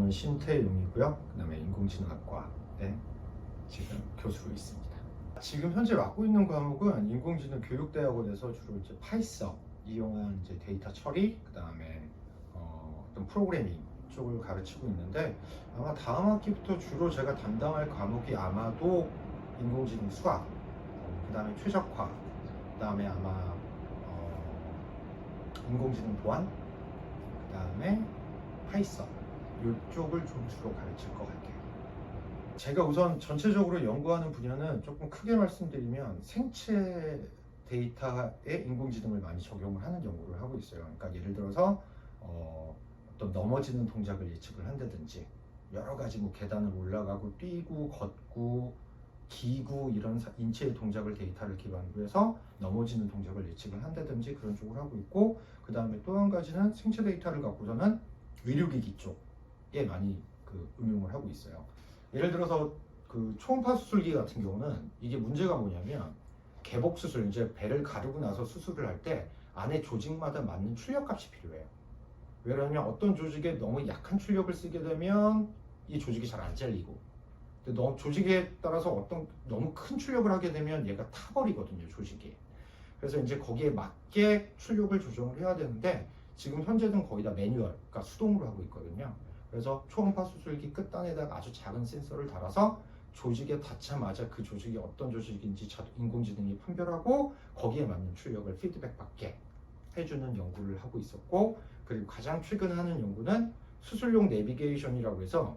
저는 신태용이고요. 그다음에 인공지능학과에 지금 교수로 있습니다. 지금 현재 맡고 있는 과목은 인공지능 교육대학원에서 주로 이제 파이썬 이용한 이제 데이터 처리, 그다음에 어떤 프로그래밍 쪽을 가르치고 있는데, 아마 다음 학기부터 주로 제가 담당할 과목이 아마도 인공지능 수학, 그다음에 최적화, 그다음에 아마 인공지능 보안, 그다음에 파이썬 이쪽을 좀 주로 가르칠 것 같아요. 제가 우선 전체적으로 연구하는 분야는 조금 크게 말씀드리면 생체 데이터에 인공지능을 많이 적용을 하는 연구를 하고 있어요. 그러니까 예를 들어서 어떤 넘어지는 동작을 예측을 한다든지, 여러 가지 뭐 계단을 올라가고 뛰고 걷고 기구 이런 인체의 동작을 데이터를 기반으로 해서 넘어지는 동작을 예측을 한다든지 그런 쪽을 하고 있고, 그 다음에 또 한 가지는 생체 데이터를 갖고서는 의료기기 쪽에 많이 응용을 하고 있어요. 예를 들어서 초음파 수술기 같은 경우는 이게 문제가 뭐냐면, 개복 수술, 이제 배를 가르고 나서 수술을 할 때 안에 조직마다 맞는 출력값이 필요해요. 왜냐하면 어떤 조직에 너무 약한 출력을 쓰게 되면 이 조직이 잘 안 잘리고, 근데 조직에 따라서 너무 큰 출력을 하게 되면 얘가 타버리거든요, 조직이. 그래서 이제 거기에 맞게 출력을 조정을 해야 되는데, 지금 현재는 거의 다 매뉴얼, 그러니까 수동으로 하고 있거든요. 그래서 초음파 수술기 끝단에다가 아주 작은 센서를 달아서 조직에 닿자마자 그 조직이 어떤 조직인지 인공지능이 판별하고 거기에 맞는 출력을 피드백 받게 해주는 연구를 하고 있었고, 그리고 가장 최근에 하는 연구는 수술용 내비게이션이라고 해서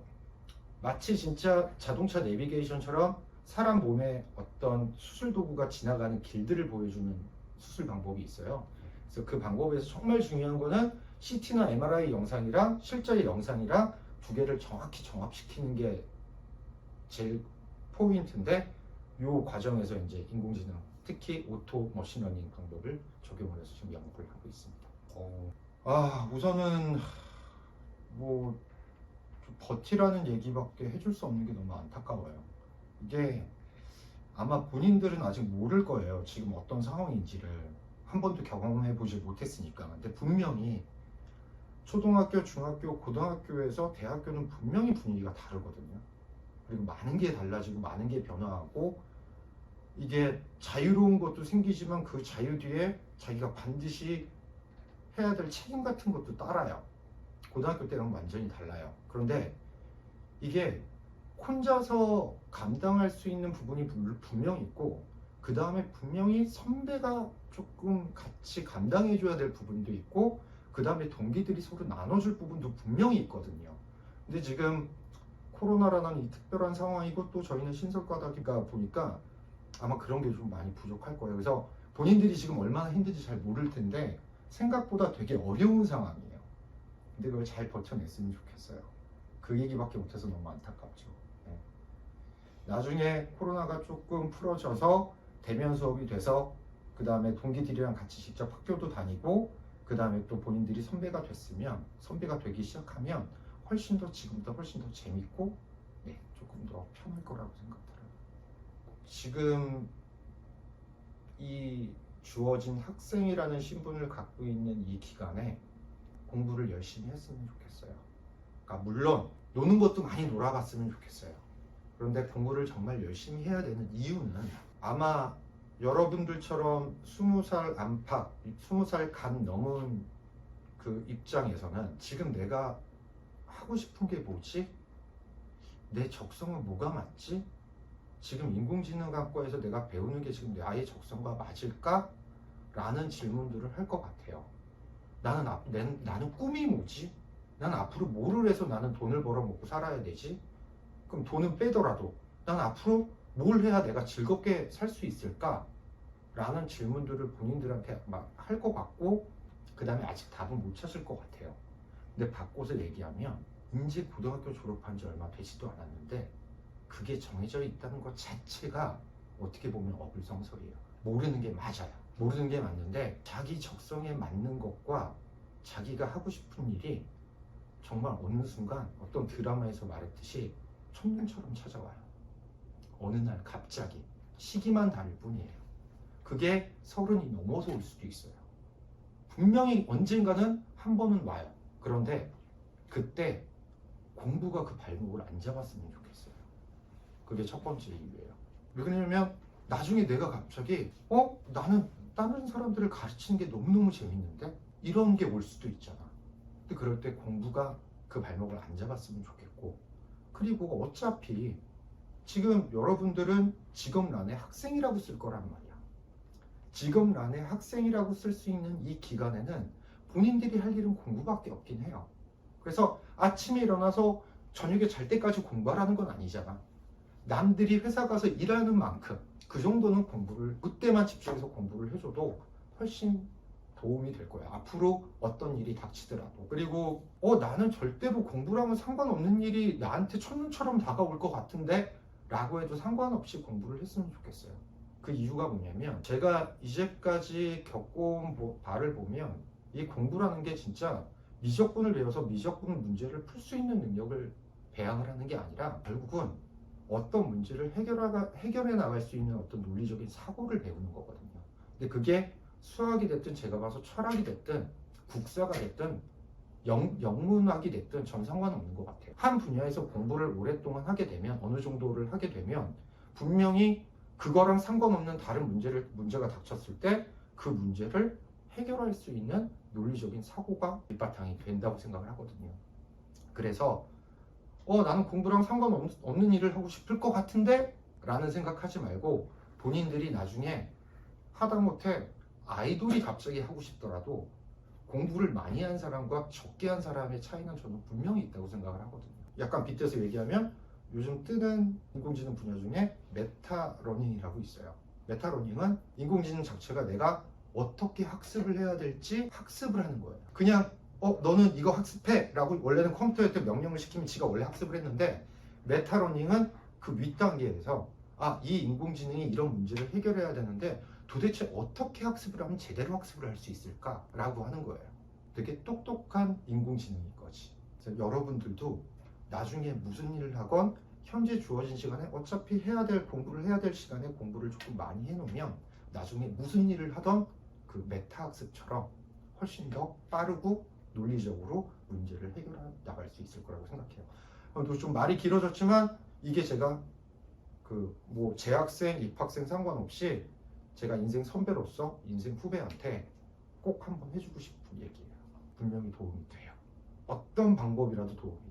마치 진짜 자동차 내비게이션처럼 사람 몸에 어떤 수술 도구가 지나가는 길들을 보여주는 수술 방법이 있어요. 그래서 그 방법에서 정말 중요한 거는 CT나 MRI 영상이랑 실제 영상이랑 두 개를 정확히 정합시키는 게 제일 포인트인데, 이 과정에서 이제 인공지능, 특히 오토 머신러닝 방법을 적용을 해서 지금 연구를 하고 있습니다. 우선은 뭐 버티라는 얘기밖에 해줄 수 없는 게 너무 안타까워요. 이게 아마 본인들은 아직 모를 거예요. 지금 어떤 상황인지를 한 번도 경험해 보지 못했으니까. 근데 분명히 초등학교, 중학교, 고등학교에서 대학교는 분명히 분위기가 다르거든요. 그리고 많은 게 달라지고 많은 게 변화하고, 이게 자유로운 것도 생기지만 그 자유 뒤에 자기가 반드시 해야 될 책임 같은 것도 따라요. 고등학교 때랑 완전히 달라요. 그런데 이게 혼자서 감당할 수 있는 부분이 분명히 있고, 그 다음에 분명히 선배가 조금 같이 감당해줘야 될 부분도 있고, 그 다음에 동기들이 서로 나눠줄 부분도 분명히 있거든요. 근데 지금 코로나라는 이 특별한 상황이고, 또 저희는 신설과다기가 보니까 아마 그런 게 좀 많이 부족할 거예요. 그래서 본인들이 지금 얼마나 힘든지 잘 모를 텐데 생각보다 되게 어려운 상황이에요. 근데 그걸 잘 버텨냈으면 좋겠어요. 그 얘기밖에 못해서 너무 안타깝죠. 네. 나중에 코로나가 조금 풀어져서 대면 수업이 돼서, 그 다음에 동기들이랑 같이 직접 학교도 다니고, 그 다음에 또 본인들이 선배가 되기 시작하면 훨씬 더 지금보다 훨씬 더 재밌고, 네, 조금 더 편할 거라고 생각해요. 지금 이 주어진 학생이라는 신분을 갖고 있는 이 기간에 공부를 열심히 했으면 좋겠어요. 그러니까 물론 노는 것도 많이 놀아봤으면 좋겠어요. 그런데 공부를 정말 열심히 해야 되는 이유는, 아마 여러분들처럼 20살 안팎, 20살 간 넘은 그 입장에서는 지금 내가 하고 싶은 게 뭐지? 내 적성은 뭐가 맞지? 지금 인공지능학과에서 내가 배우는 게 지금 나의 적성과 맞을까? 라는 질문들을 할 것 같아요. 나는 꿈이 뭐지? 난 앞으로 뭐를 해서 나는 돈을 벌어 먹고 살아야 되지? 그럼 돈은 빼더라도 난 앞으로 뭘 해야 내가 즐겁게 살 수 있을까? 라는 질문들을 본인들한테 막 할 것 같고, 그 다음에 아직 답은 못 찾을 것 같아요. 근데 바꿔서 얘기하면, 이제 고등학교 졸업한 지 얼마 되지도 않았는데 그게 정해져 있다는 것 자체가 어떻게 보면 어불성설이에요. 모르는 게 맞아요. 모르는 게 맞는데, 자기 적성에 맞는 것과 자기가 하고 싶은 일이 정말 어느 순간 어떤 드라마에서 말했듯이 천년처럼 찾아와요. 어느 날 갑자기. 시기만 다를 뿐이에요. 그게 30이 넘어서 올 수도 있어요. 분명히 언젠가는 한 번은 와요. 그런데 그때 공부가 그 발목을 안 잡았으면 좋겠어요. 그게 첫 번째 이유예요. 왜 그러냐면 나중에 내가 갑자기 나는 다른 사람들을 가르치는 게 너무너무 재밌는데 이런 게 올 수도 있잖아. 근데 그럴 때 공부가 그 발목을 안 잡았으면 좋겠고, 그리고 어차피 지금 여러분들은 직업란에 학생이라고 쓸 거란 말이야. 직업란에 학생이라고 쓸 수 있는 이 기간에는 본인들이 할 일은 공부밖에 없긴 해요. 그래서 아침에 일어나서 저녁에 잘 때까지 공부하라는 건 아니잖아. 남들이 회사 가서 일하는 만큼 그 정도는 공부를 그때만 집중해서 공부를 해줘도 훨씬 도움이 될 거야. 앞으로 어떤 일이 닥치더라도. 그리고 나는 절대로 공부랑은 상관없는 일이 나한테 첫눈처럼 다가올 것 같은데 라고 해도 상관없이 공부를 했으면 좋겠어요. 그 이유가 뭐냐면 제가 이제까지 겪어온 바를 보면 이 공부라는 게 진짜 미적분을 배워서 미적분 문제를 풀 수 있는 능력을 배양을 하는 게 아니라 결국은 어떤 문제를 해결해 나갈 수 있는 어떤 논리적인 사고를 배우는 거거든요. 근데 그게 수학이 됐든 제가 봐서 철학이 됐든 국사가 됐든 영문학이 됐든 전 상관없는 것 같아요. 한 분야에서 공부를 오랫동안 하게 되면 어느 정도를 하게 되면 분명히 그거랑 상관없는 다른 문제가 닥쳤을 때 그 문제를 해결할 수 있는 논리적인 사고가 밑바탕이 된다고 생각을 하거든요. 그래서 나는 공부랑 상관없는 일을 하고 싶을 것 같은데? 라는 생각하지 말고 본인들이 나중에 하다못해 아이돌이 갑자기 하고 싶더라도 공부를 많이 한 사람과 적게 한 사람의 차이는 저는 분명히 있다고 생각을 하거든요. 약간 빗대서 얘기하면 요즘 뜨는 인공지능 분야 중에 메타러닝이라고 있어요. 메타러닝은 인공지능 자체가 내가 어떻게 학습을 해야 될지 학습을 하는 거예요. 그냥 너는 이거 학습해 라고 원래는 컴퓨터한테 명령을 시키면 지가 원래 학습을 했는데, 메타러닝은 그 윗단계에서 이 인공지능이 이런 문제를 해결해야 되는데 도대체 어떻게 학습을 하면 제대로 학습을 할 수 있을까? 라고 하는 거예요. 되게 똑똑한 인공지능인 거지. 그래서 여러분들도 나중에 무슨 일을 하건 현재 주어진 시간에 어차피 공부를 해야 될 시간에 공부를 조금 많이 해놓으면 나중에 무슨 일을 하던 그 메타 학습처럼 훨씬 더 빠르고 논리적으로 문제를 해결해 나갈 수 있을 거라고 생각해요. 좀 말이 길어졌지만 이게 제가 재학생, 입학생 상관없이 제가 인생 선배로서 인생 후배한테 꼭 한번 해주고 싶은 얘기예요. 분명히 도움이 돼요. 어떤 방법이라도 도움이 돼요.